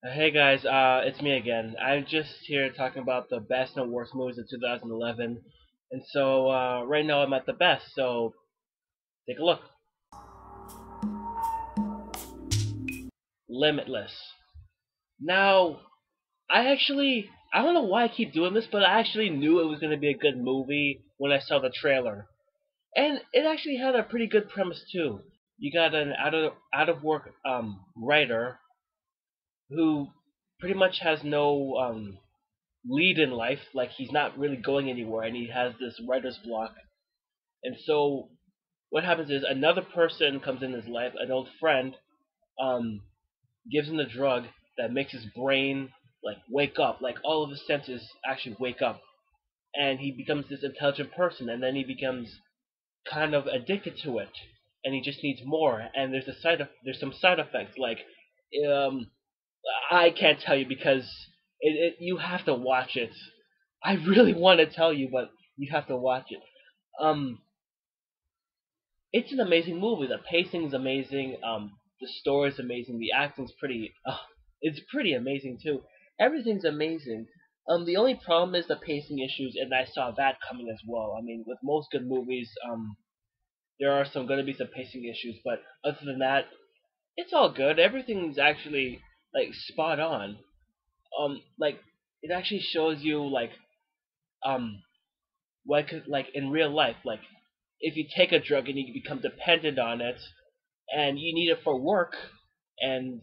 Hey guys, it's me again. I'm just here talking about the best and worst movies of 2011, and so right now I'm at the best. So take a look. Limitless. Now, I don't know why I keep doing this, but I actually knew it was going to be a good movie when I saw the trailer, and it actually had a pretty good premise too. You got an out of work writer who pretty much has no lead in life. Like he's not really going anywhere, and he has this writer's block. And so what happens is another person comes in his life, an old friend, um, gives him the drug that makes his brain like wake up, like all of his senses actually wake up, and he becomes this intelligent person, and then he becomes kind of addicted to it, and he just needs more. And there's some side effects like um, I can't tell you because you have to watch it. I really want to tell you, but you have to watch it. Um, it's an amazing movie. The pacing is amazing. The story is amazing. The acting's pretty. It's pretty amazing too. Everything's amazing. The only problem is the pacing issues, and I saw that coming as well. I mean, with most good movies, there are going to be some pacing issues, but other than that, it's all good. Everything's actually like spot on. Like it actually shows you um what could, like in real life, like if you take a drug and you become dependent on it and you need it for work, and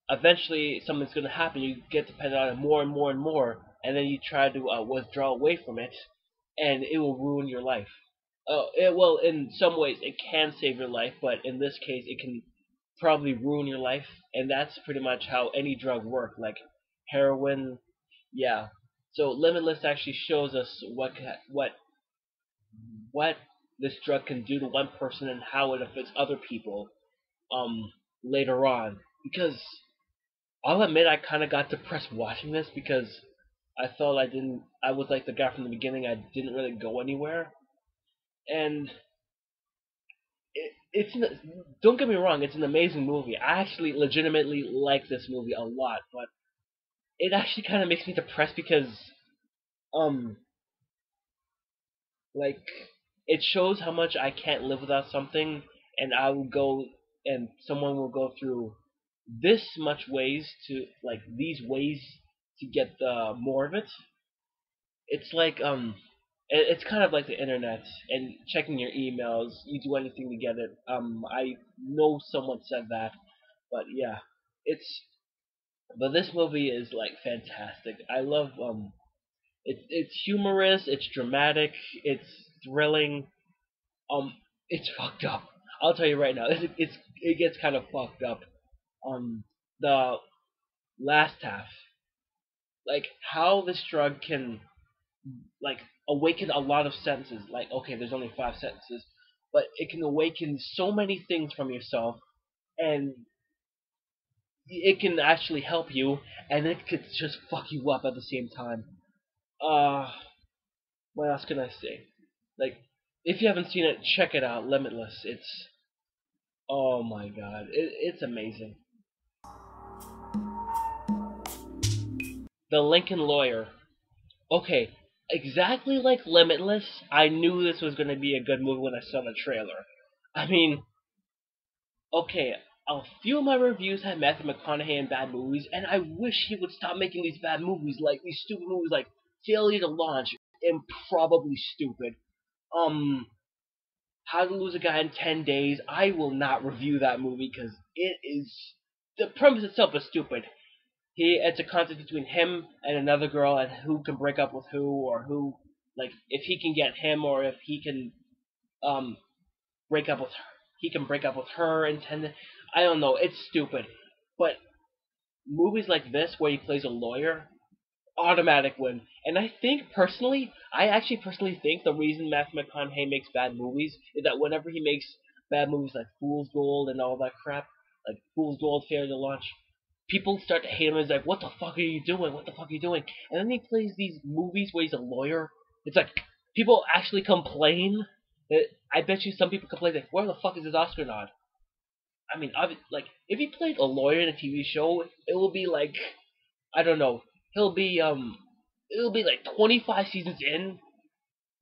eventually something's going to happen, you get dependent on it more and more and more, and then you try to withdraw away from it, and it will ruin your life. Well, in some ways it can save your life, but in this case it can probably ruin your life, and that's pretty much how any drug works, like heroin. Yeah. So Limitless actually shows us what this drug can do to one person and how it affects other people um later on. Because I'll admit I kind of got depressed watching this because I felt I was like the guy from the beginning. I didn't really go anywhere, and don't get me wrong, it's an amazing movie. I actually legitimately like this movie a lot, but it actually kind of makes me depressed because um like it shows how much I can't live without something, and I will go and someone will go through this much ways to like these ways to get the more of it. It's like it's kind of like the internet and checking your emails. You do anything to get it. I know someone said that, but yeah, it's but this movie is like fantastic. I love it's humorous, it's dramatic, it's thrilling. Um, it's fucked up. I'll tell you right now. It gets kind of fucked up. The last half, like how this drug can like awaken a lot of senses. Like okay, there's only five senses, but it can awaken so many things from yourself, and it can actually help you, and it could just fuck you up at the same time. Uh, what else can I say? Like, if you haven't seen it, check it out. Limitless. It's oh my god, it's amazing. The Lincoln Lawyer. Okay, exactly like Limitless, I knew this was going to be a good movie when I saw the trailer. I mean, okay, a few of my reviews had Matthew McConaughey in bad movies, and I wish he would stop making these bad movies, like these stupid movies like Failure to Launch, Improbably Stupid, um, How to Lose a Guy in 10 Days. I will not review that movie because the premise itself is stupid. It's a contest between him and another girl, and who can break up with who, or who, like if he can get him, or if he can um break up with her. He can break up with her and tend. I don't know. It's stupid, but movies like this where he plays a lawyer, automatic win. And I actually personally think the reason Matthew McConaughey makes bad movies is that whenever he makes bad movies like Fool's Gold and all that crap, like Fool's Gold, Failure to Launch, people start to hate him. It's like, what the fuck are you doing? What the fuck are you doing? And then he plays these movies where he's a lawyer. It's like people actually complain. I bet you some people complain like, where the fuck is his Oscar nod? I mean, like if he played a lawyer in a TV show, it will be like I don't know. He'll be it'll be like 25 seasons in,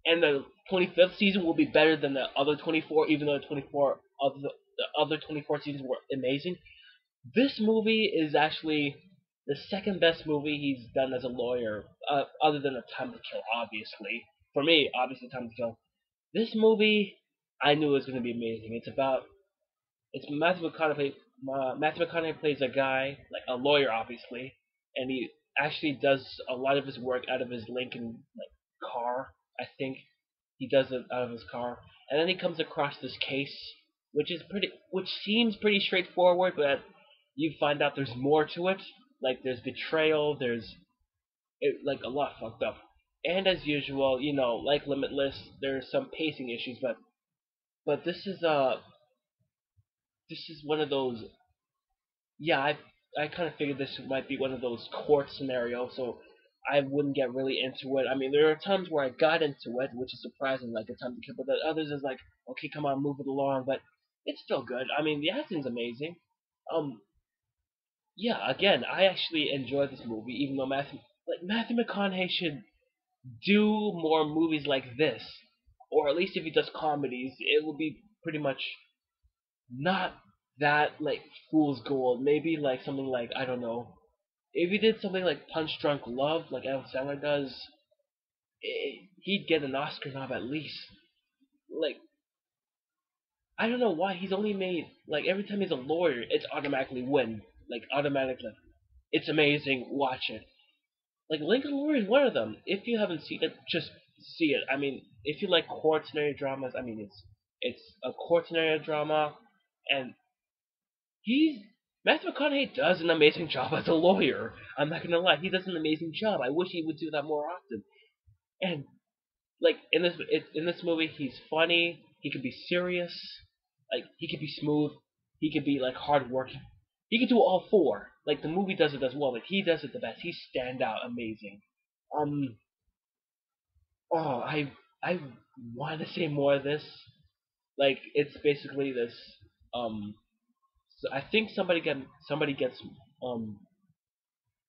and the 25th season will be better than the other 24, even though the other 24 seasons were amazing. This movie is actually the second best movie he's done as a lawyer, other than A Time to Kill, obviously. For me, obviously, Time to Kill. This movie, I knew it was going to be amazing. It's Matthew McConaughey plays a guy, like a lawyer, obviously, and he actually does a lot of his work out of his Lincoln car. I think he does it out of his car, and then he comes across this case, which seems pretty straightforward, but you find out there's more to it. Like there's betrayal, like a lot fucked up, and as usual, like Limitless, there's some pacing issues, but this is one of those. Yeah, I kind of figured this might be one of those court scenarios, so I wouldn't get really into it. I mean, there are times where I got into it, which is surprising, like A Time to Kill, but the others is like, okay, come on, move it along, but it's still good. I mean, the acting's amazing. Um, yeah, again, I actually enjoyed this movie, even though Matthew McConaughey should do more movies like this, or at least if he does comedies, it will be pretty much not that like fool's gold. Maybe like something like I don't know. If he did something like Punch Drunk Love, like Adam Sandler does, he'd get an Oscar nom at least. Like I don't know why he's only made like every time he's a lawyer, it's automatically win. Like automatically, it's amazing. Watch it. Like Lincoln Lawyer is one of them. If you haven't seen it, just see it. I mean, if you like court scenario dramas, I mean it's a court scenario drama, and he's Matthew McConaughey does an amazing job as a lawyer. I'm not gonna lie, he does an amazing job. I wish he would do that more often. And like in this movie, he's funny. He can be serious. Like he can be smooth. He can be like hardworking. He can do all four. Like the movie does it as well. Like he does it the best. He stand out amazing. Um. Oh, I want to say more of this. Like it's basically this. Um. So I think somebody gets um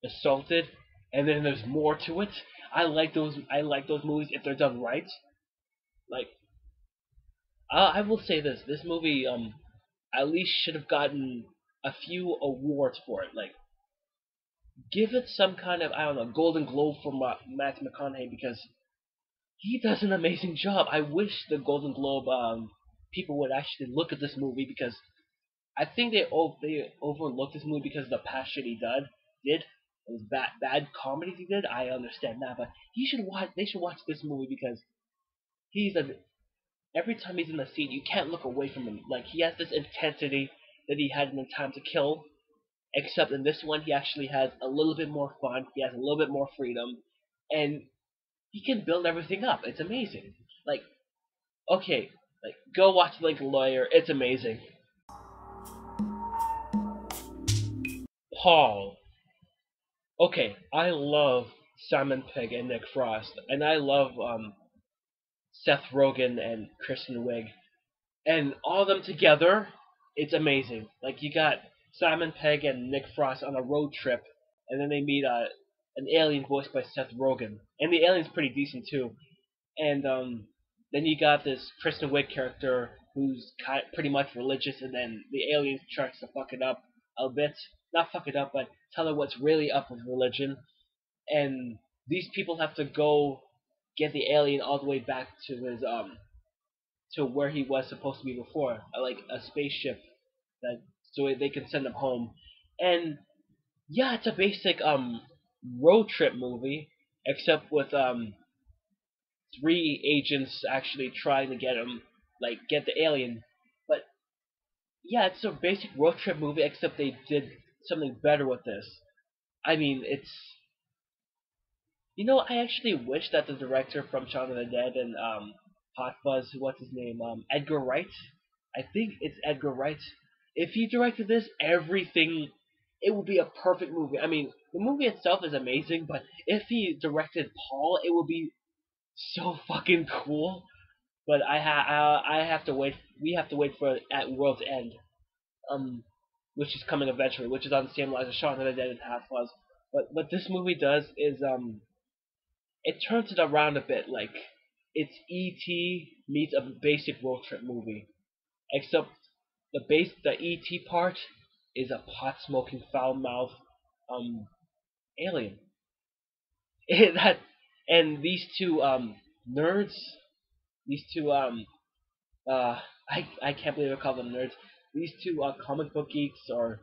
assaulted, and then there's more to it. I like those movies if they're done right. Like I will say this: this movie at least should have gotten a few awards for it. Like give it some kind of I don't know Golden Globe for Matthew McConaughey because he does an amazing job. I wish the Golden Globe people would actually look at this movie because I think they overlooked this movie because of the past shit he did. It was bad comedies he did. I understand that, but he should watch. They should watch this movie because he's a every time he's in the scene, you can't look away from him. Like he has this intensity that he had in the Time to Kill, except in this one he actually has a little bit more fun. He has a little bit more freedom, and he can build everything up. It's amazing. Like okay, like go watch like Lawyer. It's amazing. Paul. Okay, I love Simon Pegg and Nick Frost, and I love Seth Rogen and Kristen Wiig, and all of them together, it's amazing. Like you got Simon Pegg and Nick Frost on a road trip, and then they meet an alien voiced by Seth Rogen, and the alien's pretty decent too. And then you got this Kristen Wiig character who's pretty much religious, and then the alien tries to fuck it up a bit, not fuck it up, but tell her what's really up with religion. And these people have to go get the alien all the way back to his to where he was supposed to be before, like a spaceship that so they can send him home. And yeah, it's a basic road trip movie, except with three agents actually trying to get him like get the alien. But yeah, it's a basic road trip movie, except they did something better with this. I mean, it's I actually wish that the director from Shaun of the Dead and Hot Fuzz, what's his name, Edgar Wright. I think it's Edgar Wright. If he directed this, everything, it would be a perfect movie. I mean, the movie itself is amazing, but if he directed Paul, it would be so fucking cool. But I have to wait. We have to wait for at World's End. um, which is coming eventually, which is on the same lines as Shaun of the Dead and Half was. But what this movie does is it turns it around a bit. Like it's E.T. meets a basic road trip movie, except the E.T. part is a pot smoking foul mouth um alien. that and these two nerds, these two I can't believe I call them nerds. These two comic book geeks or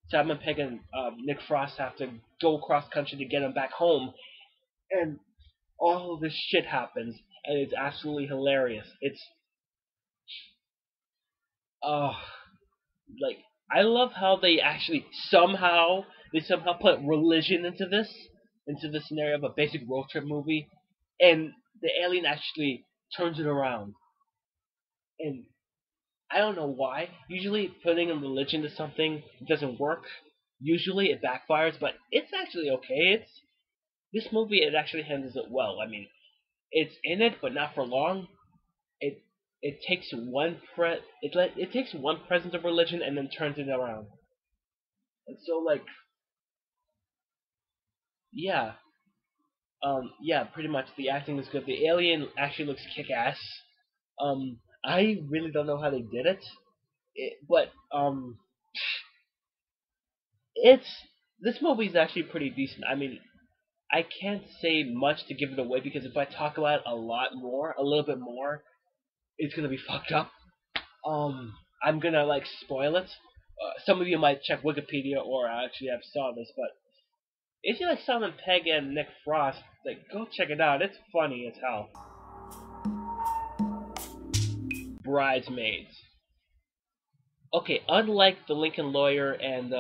Simon Pegg and Nick Frost have to go across country to get him back home, and all of this shit happens, and it's absolutely hilarious. It's uh like I love how they somehow put religion into the scenario of a basic road trip movie, and the alien actually turns it around. And I don't know why. Usually, putting in religion to something doesn't work. Usually, it backfires, but it's actually okay. It's this movie. It actually handles it well. I mean, it's in it, but not for long. It it takes it takes one presence of religion and then turns it around. And so, like, yeah, yeah, pretty much the acting is good. The alien actually looks kick ass. I really don't know how they did it, but it's this movie is actually pretty decent. I mean, I can't say much to give it away because if I talk about it a little bit more, it's gonna be fucked up. I'm gonna like spoil it. Some of you might check Wikipedia or actually have saw this, but if you like Simon Pegg and Nick Frost, like go check it out. It's funny as hell. Bridesmaids. Okay, unlike The Lincoln Lawyer and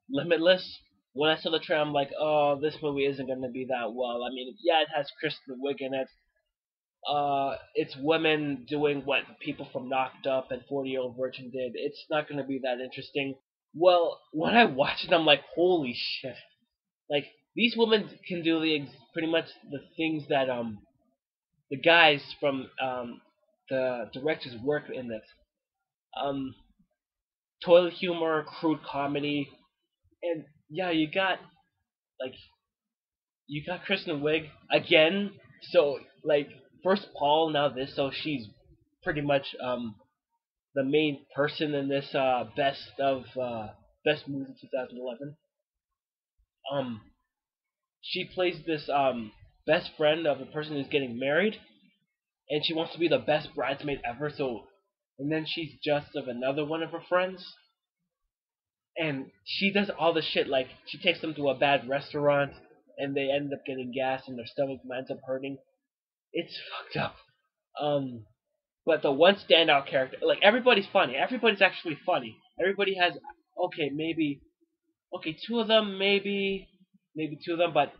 Limitless, when I saw the trailer, I'm like, oh, this movie isn't gonna be that well. I mean, yeah, it has Kristen Wiig in it. It's women doing what people from Knocked Up and 40-Year-Old Virgin did. It's not gonna be that interesting. Well, when I watched it, I'm like, holy shit! Like these women can do pretty much the things that the guys from the director's work in it. Um, Toilet humor, crude comedy, and yeah, like you got Kristen Wiig again. So like first Paul, now this. So she's pretty much the main person in this best movie 2011. Um, she plays this best friend of a person who's getting married, and she wants to be the best bridesmaid ever. So, and then she's just of another one of her friends, and she does all the shit. Like she takes them to a bad restaurant, and they end up getting gas, and their stomach ends up hurting. It's fucked up. Um, but the one standout character, like everybody's funny. Everybody's actually funny. Everybody has okay, maybe okay, two of them, maybe two of them, but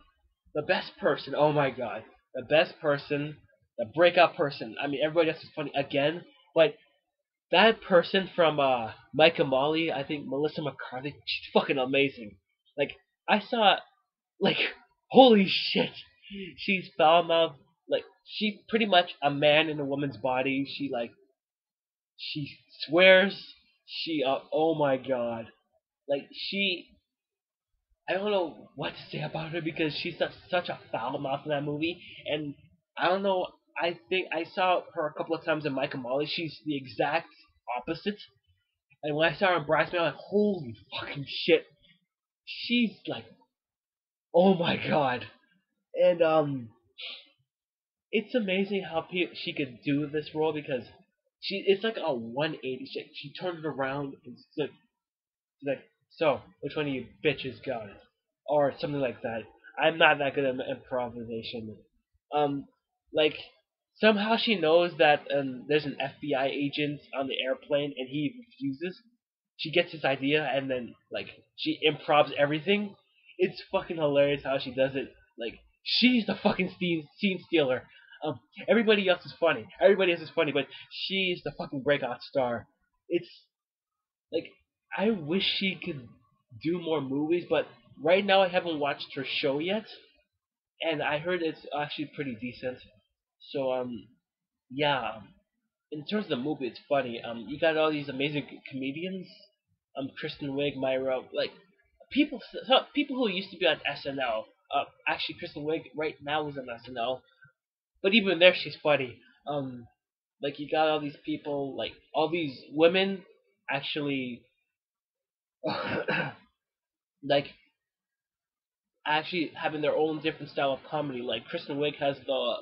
the best person, oh my god, the best person, the breakout person. I mean, everybody else is funny again, but that person from Mike and Molly, I think Melissa McCarthy, she's fucking amazing. Like I saw, like holy shit, she's foul mouth. Like she's pretty much a man in a woman's body. She swears. Oh my god, like I don't know what to say about her because she's such a foul mouth in that movie, and I don't know. I think I saw her a couple of times in Mike and Molly. She's the exact opposite. And when I saw her in Bridesmaids, I'm like, holy fucking shit. She's like, oh my god. And it's amazing how she could do this role because it's like a 180. She turned it around and like, so which one of you bitches got it, or something like that. I'm not that good at improvisation. Um, like somehow she knows that there's an FBI agent on the airplane and he refuses. She gets this idea and then like she improvs everything. It's fucking hilarious how she does it. Like she's the fucking scene stealer. Everybody else is funny. Everybody else is funny, but she's the fucking breakout star. It's like I wish she could do more movies, but right now I haven't watched her show yet, and I heard it's actually pretty decent. So yeah. in terms of the movie, it's funny. You got all these amazing comedians. Kristen Wiig, Myra, like people who used to be on SNL. Actually, Kristen Wiig right now is on SNL, but even there, she's funny. Like you got all these people, like all these women, actually, like actually having their own different style of comedy. Like Kristen Wiig has the.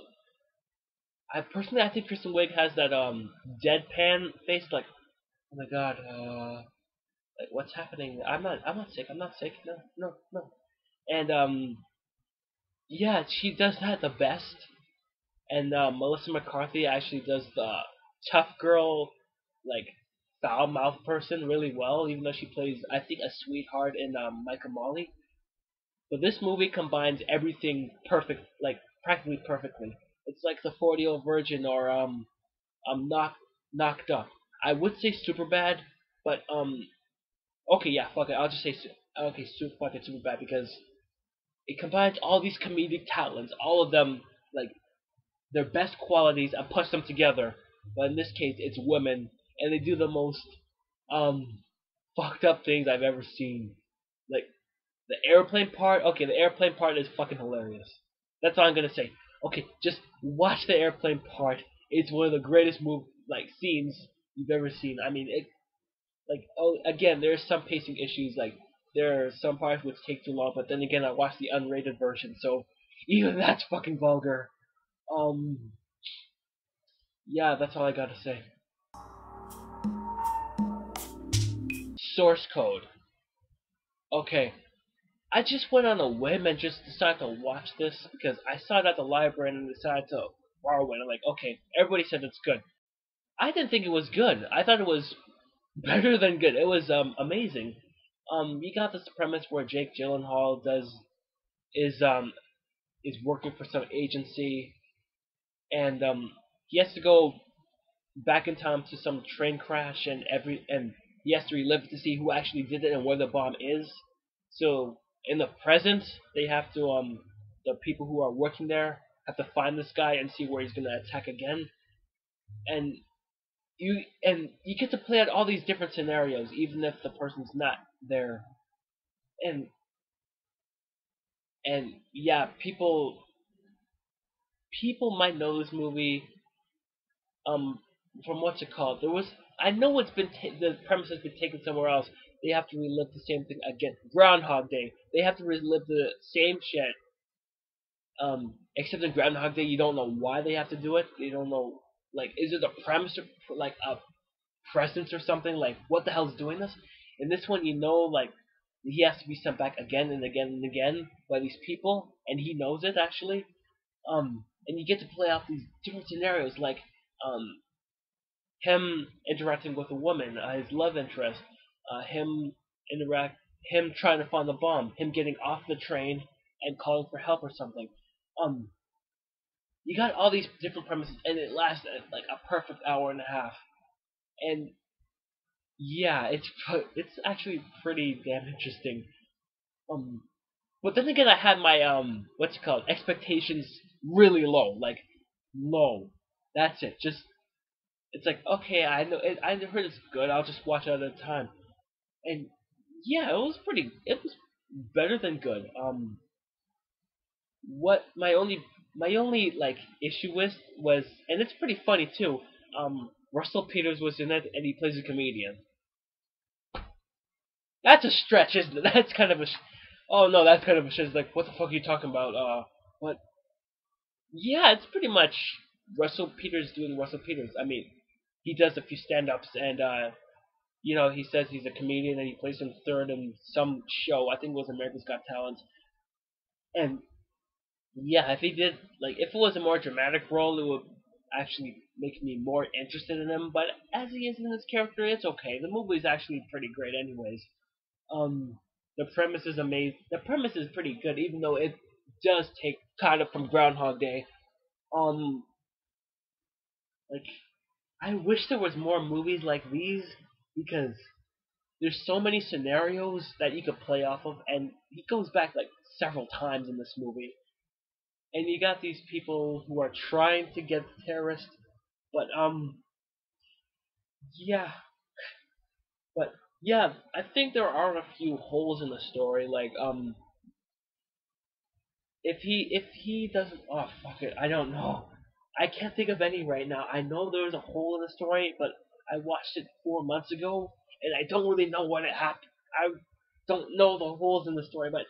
I think Kristen Wiig has that deadpan face, like oh my god, like what's happening? I'm not sick. I'm not sick. No, no, no. And yeah, she does that the best. And Melissa McCarthy actually does the tough girl, like foul mouth person really well, even though she plays I think a sweetheart in Michael Molly. But this movie combines everything perfect, like practically perfectly. It's like the 40-year-old virgin or knocked up. I would say super bad, but okay, yeah, fuck it. I'll just say okay, super bad because it combines all these comedic talents, all of them like their best qualities, and puts them together. But in this case, it's women, and they do the most um fucked up things I've ever seen. Like the airplane part. Okay, the airplane part is fucking hilarious. That's all I'm gonna say. Okay, just watch the airplane part. It's one of the greatest scenes you've ever seen. I mean, it like oh again, there's some pacing issues. Like there are some parts which take too long, but then again, I watched the unrated version, so even that's fucking vulgar. Um, yeah, that's all I gotta say. Source code. Okay, I just went on a whim and just decided to watch this because I saw it at the library and decided to borrow it. I'm like, okay, everybody said it's good. I didn't think it was good. I thought it was better than good. It was amazing. You got this premise where Jake Gyllenhaal is um is working for some agency and he has to go back in time to some train crash and he has to relive to see who actually did it and where the bomb is. So in the present, they have to the people who are working there have to find this guy and see where he's gonna attack again. And you get to play out all these different scenarios, even if the person's not there. And and yeah, people might know this movie from what's it called. There was I know the premise has been taken somewhere else. They have to relive the same thing again. Groundhog Day. They have to relive the same shit. Except in Groundhog Day, you don't know why they have to do it. They don't know like is it a premise or like a presence or something? Like what the hell's doing this? In this one, you know like he has to be sent back again and again and again by these people, and he knows it actually. And you get to play out these different scenarios like um him interacting with a woman, his love interest, him interact, him trying to find the bomb, him getting off the train and calling for help or something. Um, you got all these different premises, and it lasts like a perfect hour and a half. And yeah, it's actually pretty damn interesting. Um, but then again, I had my what's it called expectations really low, like low. That's it. Just it's like okay, I heard it's good. I'll just watch it at a time. And yeah, it was pretty. It was better than good. What my only like issue with was, and it's pretty funny too. Russell Peters was in it, and he plays a comedian. That's a stretch, isn't it? That's kind of a. Oh no, that's kind of a shit. It's like, what the fuck are you talking about? What? Yeah, it's pretty much Russell Peters doing Russell Peters. I mean, he does a few stand-ups, and he says he's a comedian and he plays him third in some show. I think it was America's Got Talent. And yeah, if he did, like, if it was a more dramatic role, it would actually make me more interested in him. But as he is in this character, it's okay. The movie is actually pretty great, anyways. Um, the premise is amazing. The premise is pretty good, even though it does take kind of from Groundhog Day. Um, like, I wish there was more movies like these because there's so many scenarios that you could play off of, and he goes back like several times in this movie. And you got these people who are trying to get the terrorist, but Yeah, but yeah, I think there are a few holes in the story. Like if he doesn't, oh fuck it, I don't know. I can't think of any right now. I know there was a hole in the story, but I watched it 4 months ago, and I don't really know what it happened. I don't know the holes in the story, but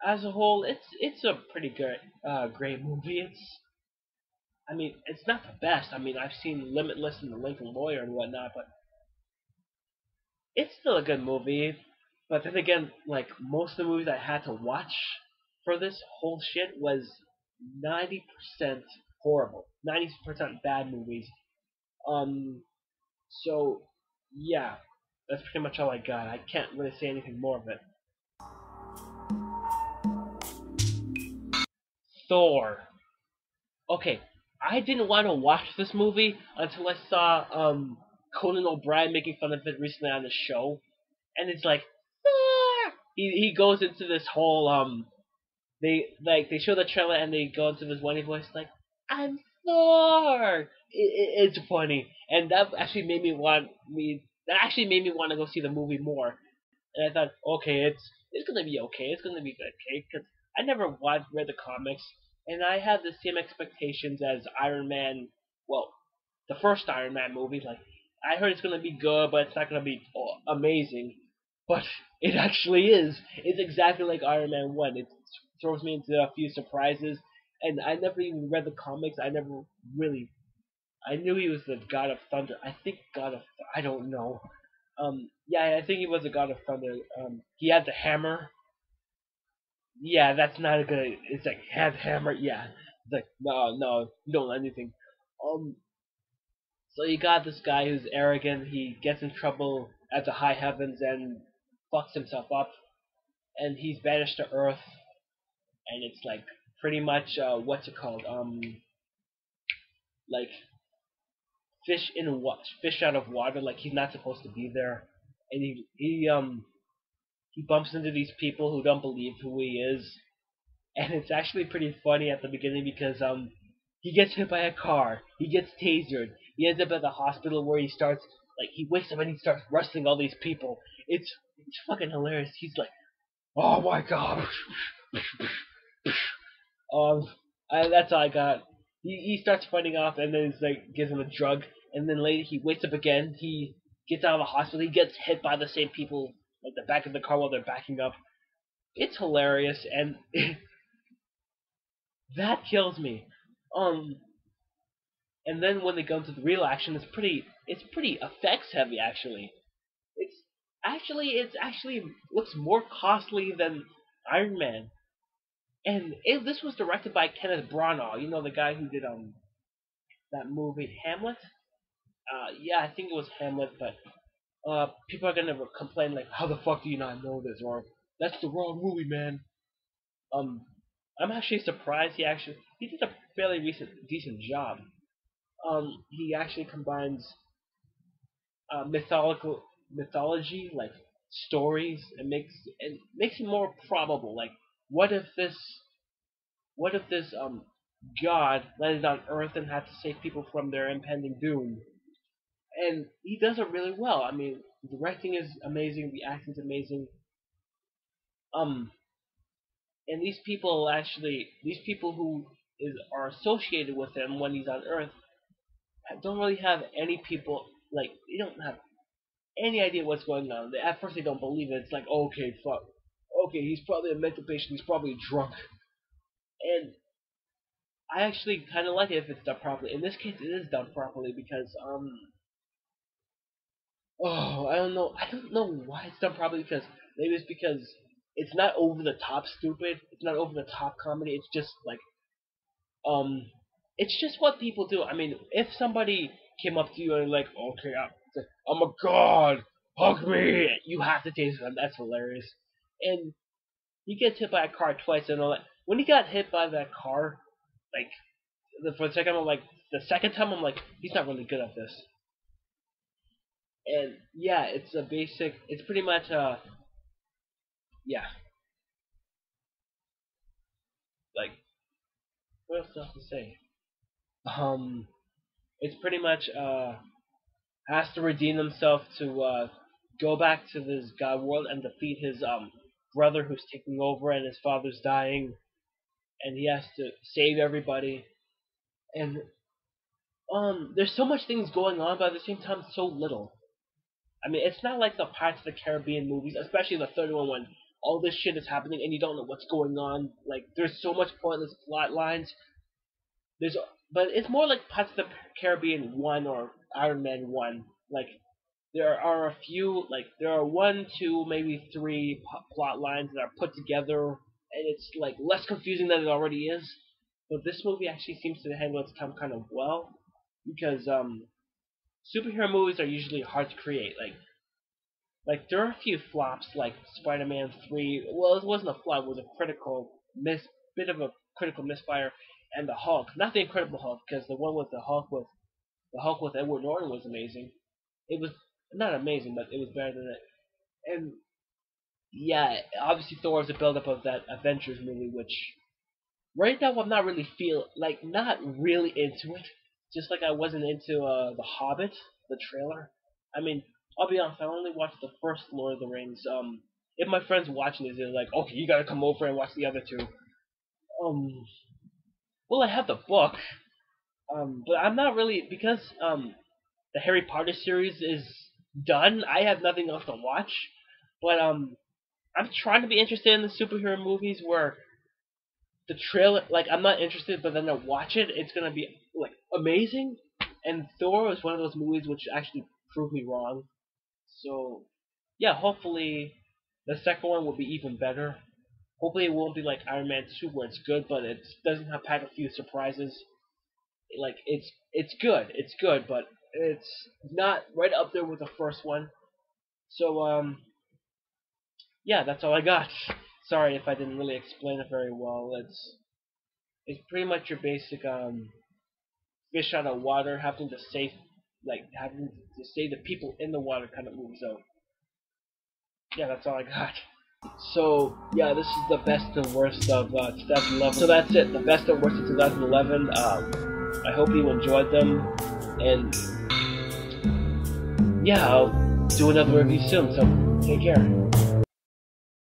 as a whole, it's a pretty good, great movie. I mean, it's not the best. I mean, I've seen Limitless and The Lincoln Lawyer and whatnot, but it's still a good movie. But then again, like most of the movies I had to watch for this whole shit was 90% horrible, 90% bad movies. Um, so yeah, that's pretty much all I got. I can't really say anything more of it. Thor. Okay, I didn't want to watch this movie until I saw Conan O'Brien making fun of it recently on the show, and it's like Thor. He goes into this whole they show the trailer and they go into this whiny voice like I'm Thor. It's funny, and that actually made me want to go see the movie more. And I thought, okay, it's gonna be okay. It's gonna be good, okay? Because I never read the comics, and I had the same expectations as Iron Man. Well, the first Iron Man movie. Like, I heard it's gonna be good, but it's not gonna be amazing. But it actually is. It's exactly like Iron Man 1. It throws me into a few surprises, and I never even read the comics. I never really. I knew he was the God of Thunder. I think God of. I don't know. Yeah, I think he was the God of Thunder. He had the hammer. Yeah, that's not a good. It's like have hammer. Yeah, it's like no, no, you don't know anything. Um, so you got this guy who's arrogant. He gets in trouble at the high heavens and fucks himself up, and he's banished to Earth. And it's like pretty much what's it called? Like fish out of water. Like he's not supposed to be there, and he bumps into these people who don't believe who he is, and it's actually pretty funny at the beginning because he gets hit by a car, he gets tasered, he ends up at the hospital where he starts like he wakes up and he starts wrestling all these people. It's fucking hilarious. He's like, oh my god. um, that's all I got. He starts fighting off and then it's like gives him a drug and then later he wakes up again. He gets out of the hospital. He gets hit by the same people like the back of the car while they're backing up. It's hilarious and that kills me. Um, and then when they go into the real action, it's pretty effects heavy actually. It's it's actually looks more costly than Iron Man. And this was directed by Kenneth Branagh, you know the guy who did that movie Hamlet. Yeah, I think it was Hamlet, but people are gonna complain like, how the fuck do you not know this? Or that's the wrong movie, man. Um, I'm actually surprised he did a fairly decent job. He actually combines mythology, like stories, and makes it more probable. Like, what if this what if this god landed on Earth and had to save people from their impending doom? And he does it really well. I mean, the directing is amazing, the acting's amazing. Um, and these people who are associated with him when he's on Earth don't really have any people like they don't have any idea what's going on. At first they don't believe it. It's like, okay, fuck. Okay, he's probably a mental patient. He's probably drunk. And I actually kind of like it if it's done properly. In this case, it is done properly because oh, I don't know why it's done properly because maybe it's because it's not over the top stupid. It's not over the top comedy. It's just like um, it's just what people do. I mean, if somebody came up to you and like, okay, I'm a god, hug me, you have to taste them. That's hilarious. And he gets hit by a car twice, and all that. When he got hit by that car, like for the second time, I'm like, the second time I'm like, he's not really good at this. And yeah, it's a basic. It's pretty much yeah, like what else do I have to say? Um, it's pretty much has to redeem himself to go back to this god world and defeat his brother who's taking over, and his father's dying, and he has to save everybody. And there's so much things going on, but at the same time, so little. I mean, it's not like the Pirates of the Caribbean movies, especially the third one when all this shit is happening and you don't know what's going on. Like, there's so much pointless plot lines. There's, but it's more like Pirates of the Caribbean 1 or Iron Man 1. Like, there are a few, like, there are one, two, maybe three plot lines that are put together, and it's, like, less confusing than it already is. But this movie actually seems to handle its time kind of well, because, superhero movies are usually hard to create. Like there are a few flops, like Spider-Man 3. Well, it wasn't a flop; it was a bit of a critical misfire. And the Hulk, not the Incredible Hulk, because the one with the Hulk with Edward Norton was amazing. It was not amazing, but it was better than it. And yeah, obviously Thor is a build-up of that Avengers movie, which right now I'm not really not really into it. Just like I wasn't into The Hobbit, the trailer. I mean, I'll be honest, I only watched the first Lord of the Rings. If my friends watching this, they're like, okay, you gotta come over and watch the other two. Well, I have the book, but I'm not really, because the Harry Potter series is done. I have nothing else to watch. But I'm trying to be interested in the superhero movies where the trailer, like, I'm not interested, but then I watch it, it's gonna be like amazing. And Thor was one of those movies which actually proved me wrong. So yeah, hopefully the second one will be even better. Hopefully it won't be like Iron Man 2 where it's good, but it doesn't have pack a few surprises. Like it's good, but it's not right up there with the first one. So yeah, that's all I got. Sorry if I didn't really explain it very well. It's pretty much your basic fish out of water, having to save the people in the water kind of movie. So yeah, that's all I got. So yeah, this is the best and worst of 2011. So that's it, the best and worst of 2011. I hope you enjoyed them, and yeah, I'll do another review soon. So take care.